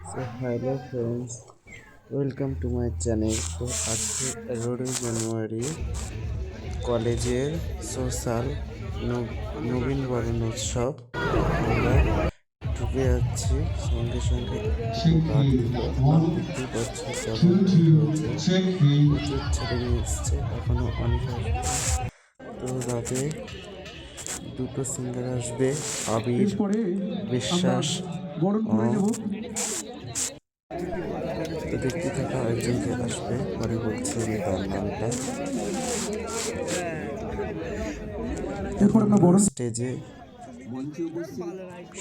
So hello friends, welcome to my channel. তো আজকে 11 জানুয়ারি কলেজের সোশ্যাল নবীনবরণ উৎসব। আমরা ঢুকে যাচ্ছি, সঙ্গে সঙ্গে গার্ড দিল। আর দেখতেই পাচ্ছি কেমন হয়েছে, প্রচুর ছেলে মেয়ে এসছে, এখনো অনেক আসবে। তো রাতে দুটো সিঙ্গার আসবে, আবির বিশ্বাস। তো দেখতে থাকা একজনকে আসবে, পরে বলছি আমি তার নামটা। স্টেজে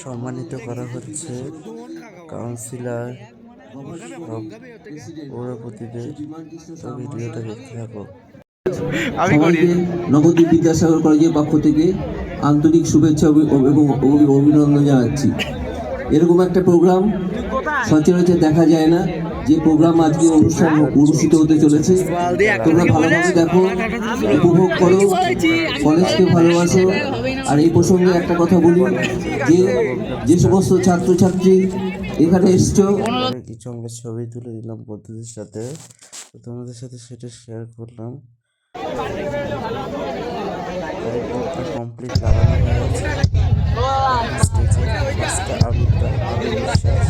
সম্মানিত করা হচ্ছে কাউন্সিলর সব পৌরপতিদের। তো ভিডিওটা দেখতে থাকো। সবাইকে নবদ্বীপ বিদ্যাসাগর কলেজের পক্ষ থেকে আন্তরিক শুভেচ্ছা এবং অভিনন্দন জানাচ্ছি। এরকম একটা প্রোগ্রাম সচরাচর দেখা যায় না, যে প্রোগ্রাম আজকে অনুষ্ঠিত হতে চলেছে। তোমরা ভালোভাবে দেখো, উপভোগ করো, কলেজকে ভালোবাসো। আর এই প্রসঙ্গে একটা কথা বলি, যে সমস্ত ছাত্রছাত্রী এখানে এসছো, কিছু আমরা ছবি তুলে নিলাম বন্ধুদের সাথে, তো তোমাদের সাথে সেটা শেয়ার করলাম। কমপ্লিট লাগানো হয়েছে স্টেজে। ফার্স্টে আবিরটা, আবির বিশ্বাস।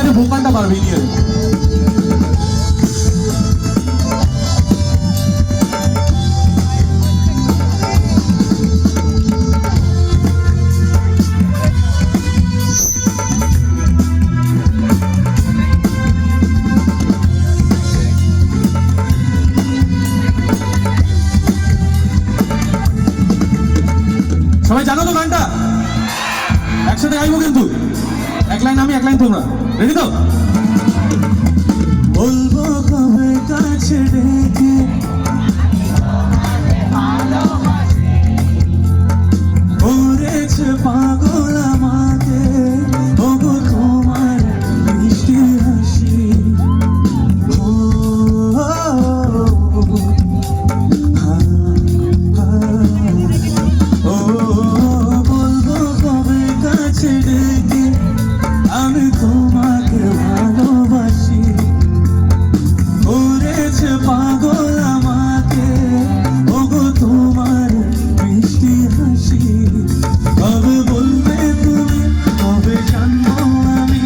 আছে ভোকালটা পারবে নিয়ে। সবাই জানো তো গানটা? একসাথে গাইবো কিন্তু, এক লাইন আমি এক লাইন তোমরা, রেডি তো? বলবো কবে কাছে ডেকে করেছে পাগল আমাকে, ওগো তোমার মিষ্টি হাসি। ও, ও, বলবো কবে কাছে ডেকে আমি তোমাকে ভালোবাসি, করেছে পাগল আমাকে, ওগো তোমার মিষ্টি হাসি। কবে বলবে তুমি, কবে জানবো আমি,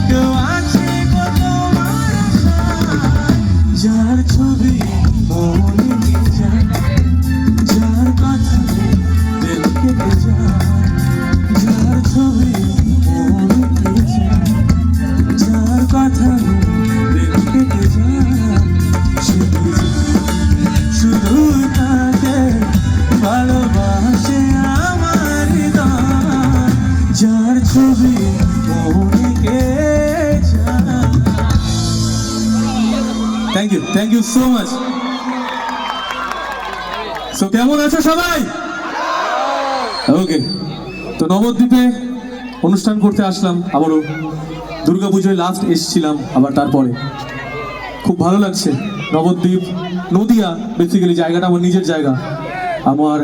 কেউ আছে গো তোমার আশায়। যার ছবি মনে নিয়ে যায়, যার কথা দিল কেটে যায়, যার ছবি মনে নিয়ে যায়, যার কথা দিল কেটে যায়, শুধু তাকে ভালোবাসে আমার হৃদয়, যার ছবি মনে গেছে। Thank you so much. So কেমন আছো সবাই? ওকে, তো নবদ্বীপে অনুষ্ঠান করতে আসলাম আবারও। দুর্গাপুজোয় লাস্ট এসেছিলাম, আবার তারপরে খুব ভালো লাগছে। নবদ্বীপ, নদিয়া, বেসিক্যালি জায়গাটা আমার নিজের জায়গা, আমার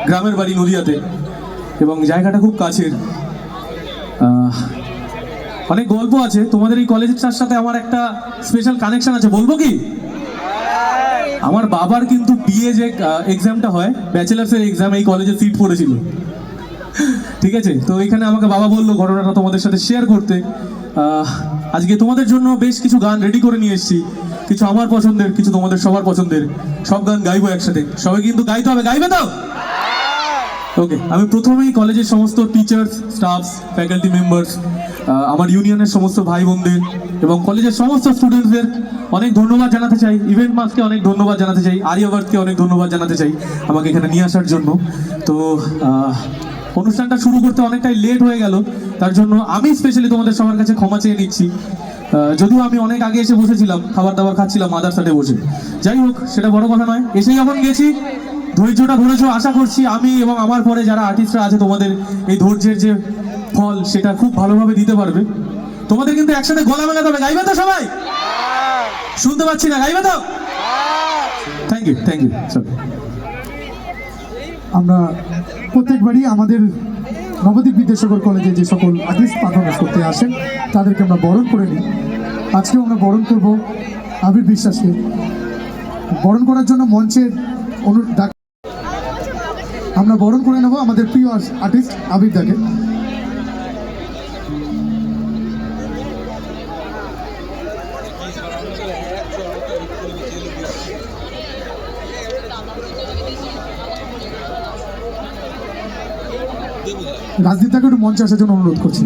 গ্রামের বাড়ি নদিয়াতে, এবং জায়গাটা খুব কাছের। অনেক গল্প আছে তোমাদের এই কলেজটার সাথে, আমার একটা স্পেশাল কানেকশন আছে, বলবো কি? আমার বাবার কিন্তু বিএ যে এক্সামটা হয়, ব্যাচেলার্সের এক্সাম, এই কলেজে সিট পড়েছিল, ঠিক আছে? তো এখানে আমাকে বাবা বললো ঘটনাটা তোমাদের সাথে শেয়ার করতে। আজকে তোমাদের জন্য বেশ কিছু গান রেডি করে নিয়ে এসেছি, কিছু আমার পছন্দের, কিছু তোমাদের সবার পছন্দের, সব গান গাইবো একসাথে। সবাই কিন্তু গাইতে হবে, গাইবে তো? ওকে, আমি প্রথমেই কলেজের সমস্ত টিচার্স, স্টাফস, ফ্যাকাল্টি মেম্বার্স, আমার ইউনিয়নের সমস্ত ভাই বোনদের এবং কলেজের সমস্ত স্টুডেন্টসদের অনেক ধন্যবাদ জানাতে চাই। ইভেন্ট মাস্টকে অনেক ধন্যবাদ জানাতে চাই, আরিয়াবার্থকে অনেক ধন্যবাদ জানাতে চাই আমাকে এখানে নিয়ে আসার জন্য। তো অনুষ্ঠানটা শুরু করতে অনেকটাই লেট হয়ে গেল, তার জন্য আমি স্পেশালি তোমাদের সবার কাছে ক্ষমা চেয়ে নিচ্ছি। যদিও আমি অনেক আগে এসে বসেছিলাম, খাবার দাবার খাচ্ছিলাম মাদারসাটে বসে, যাই হোক সেটা বড় কথা নয়। এসে যখন গেছি, ধৈর্যটা ধরেছো, আশা করছি আমি এবং আমার পরে যারা আর্টিস্টরা আছে তোমাদের এই ধৈর্যের যে ফল সেটা খুব ভালোভাবে দিতে পারবে। তোমাদের কিন্তু একসাথে গলা মেলাতে হবে, গাইবে তো সবাই? শুনতে পাচ্ছি না, গাইবে তো? Thank you. আমরা প্রত্যেকবারই আমাদের নবদ্বীপ বিদ্যাসাগর কলেজে যে সকল আর্টিস্ট পারফরমেন্স করতে আসেন তাদেরকে আমরা বরণ করে নিই। আজকেও আমরা বরণ করব আবির বিশ্বাসকে। বরণ করার জন্য মঞ্চের আমরা বরণ করে নেব আমাদের প্রিয় আর্টিস্ট আবির দাকে। রাজনীতিকে একটু মঞ্চে আসার জন্য অনুরোধ করছি।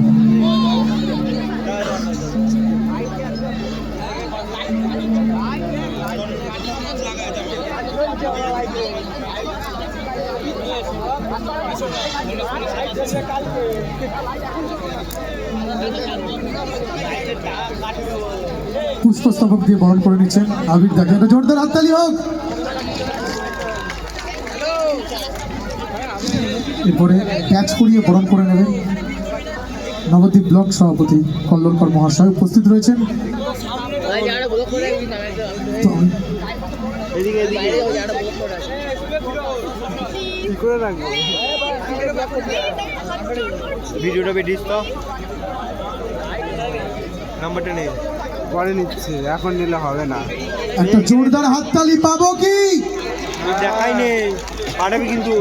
পুষ্পস্তবক দিয়ে বরণ করে নিচ্ছেন আবির দাকে। একটা জোরদার হাততালি হোক। এরপরে ক্যাচ করিয়ে বরণ করে নেবেন নবদ্বীপ ব্লক সভাপতি কল্লোলকর মহাশয় উপস্থিত রয়েছেন। ভিডিওটা বেটিস তো নাম্বারটা নেই, পরে নিচ্ছে, এখন নিলে হবে না। একটা জোরদার হাততালি পাবো কি? দেখাই নেই, পাঠাবি কিন্তু।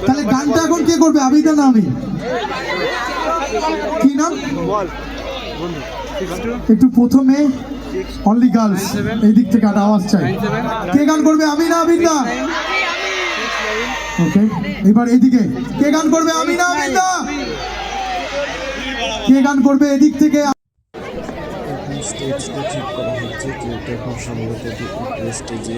তাহলে গানটা এখন কে করবে? আবিদা না আমি? কি নাম বল। বন্ধু 62 একটু প্রথমে অনলি গার্লস এই দিক থেকে একটা আওয়াজ চাই। কে গান করবে? আমি না বিন্দা? ওকে, এবার এদিকে কে গান করবে? আমি না বিন্দা? কে গান করবে এদিক থেকে? এখন স্টেজটা ঠিক করা হচ্ছে, যেহেতু এখন সম্ভবত স্টেজে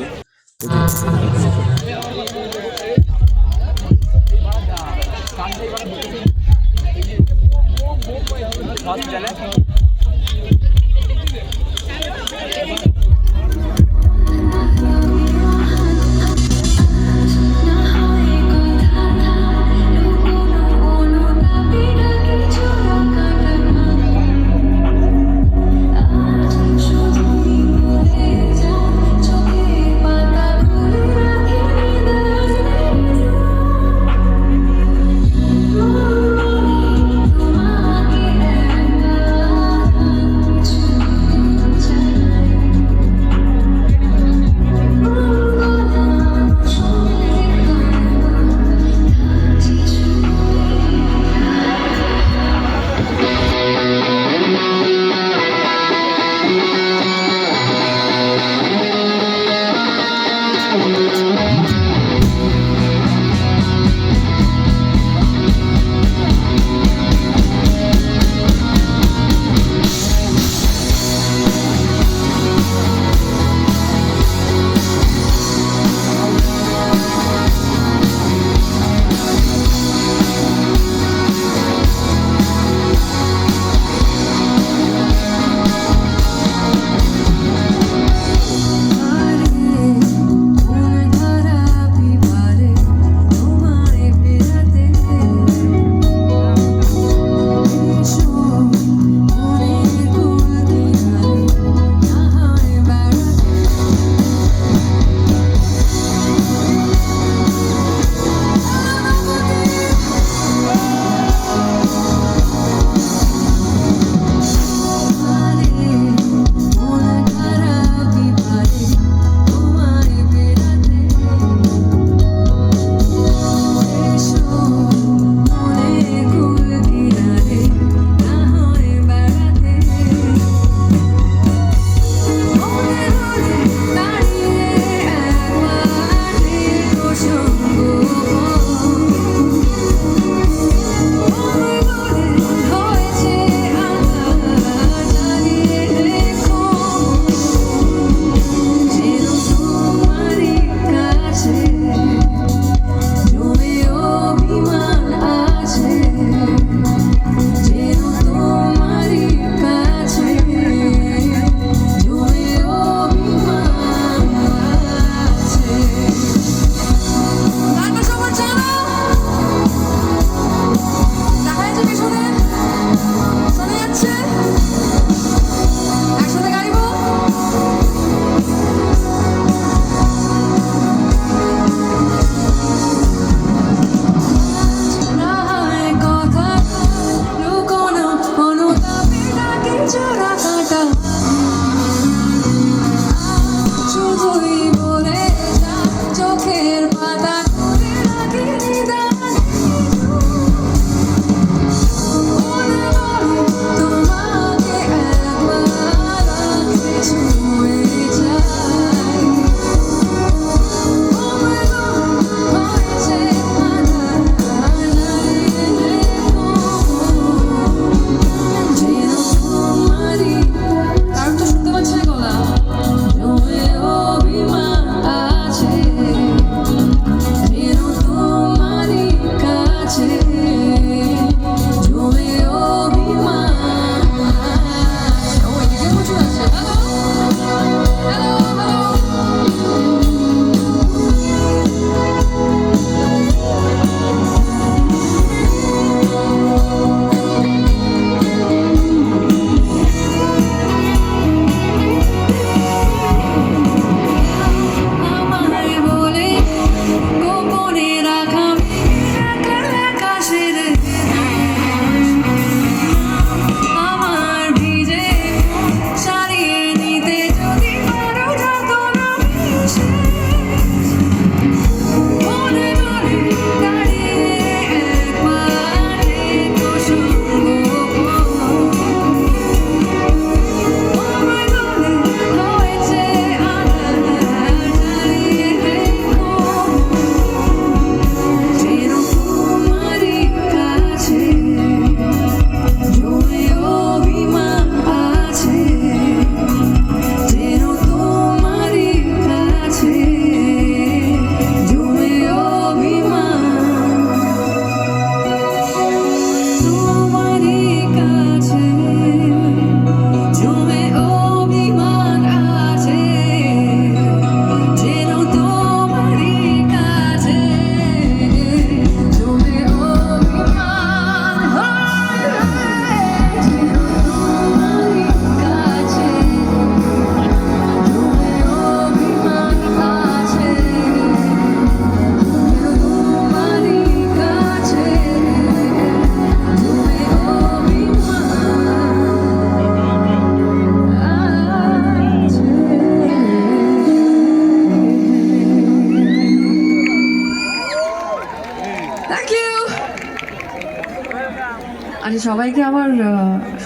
আচ্ছা সবাইকে আমার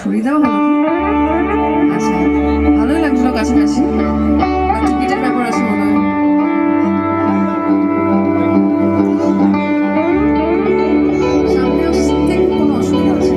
সরিয়ে দেওয়া হলো কি? আচ্ছা ভালোই লাগছিল কাছাকাছি, টিকিটের ব্যাপার আছে মনে হয়। সামনে আসতে কোনো অসুবিধা আছে?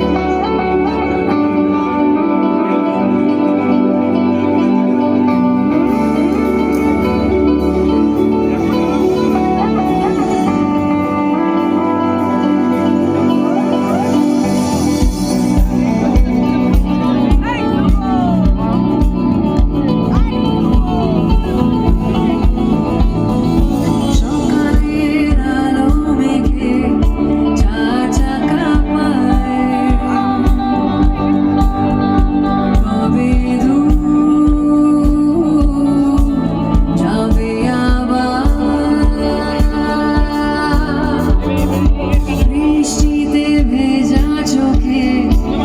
সকালের আলো মেঘে চার চাকা পায়ে কবে দূর যাবে আবার, বৃষ্টিতে ভেজা চোখে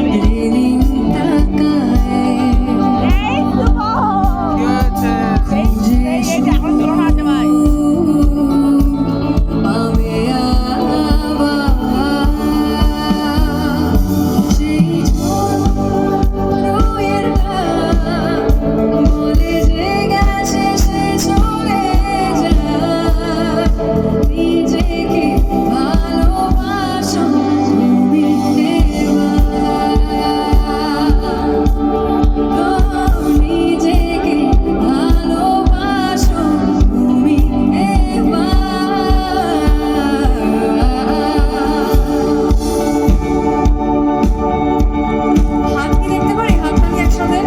রেলিং তাকায় খুঁজে পাবে আবার সেই ঝড়ের গান বলে যে গেছে সে চলে যায়, নিজেকে ভালোবাসো তুমি এবার, নিজেকে ভালোবাসো তুমি এবার। হাত কি দেখতে পারি? হাত তালি একসাথে,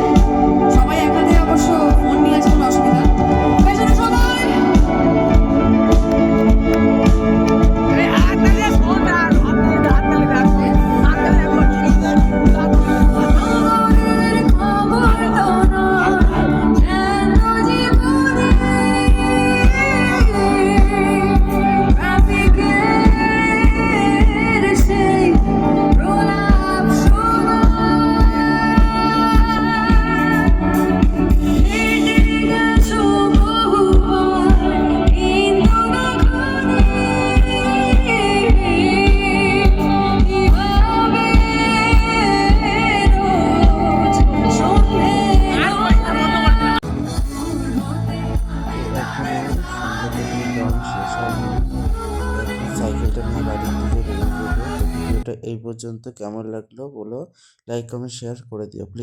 সবাই এক হাতে, অবশ্য ফোন নিয়ে আছে কোনো অসুবিধা পেছনে সবাই। খবরের খবর তো নয় যেন জীবনে ট্রাফিকের সেই প্রলাপ শোনা, হেঁটে গেছো বহুবার ইন্দুরখনি, কিভাবে রোজ সন্ধে সাইকেলটা নিয়ে বাড়ির দিকে বেরিয়ে যাবো। তো ভিডিওটা এই পর্যন্ত, কেমন লাগলো বলো, লাইক কমেন্ট শেয়ার করে দিও প্লিজ।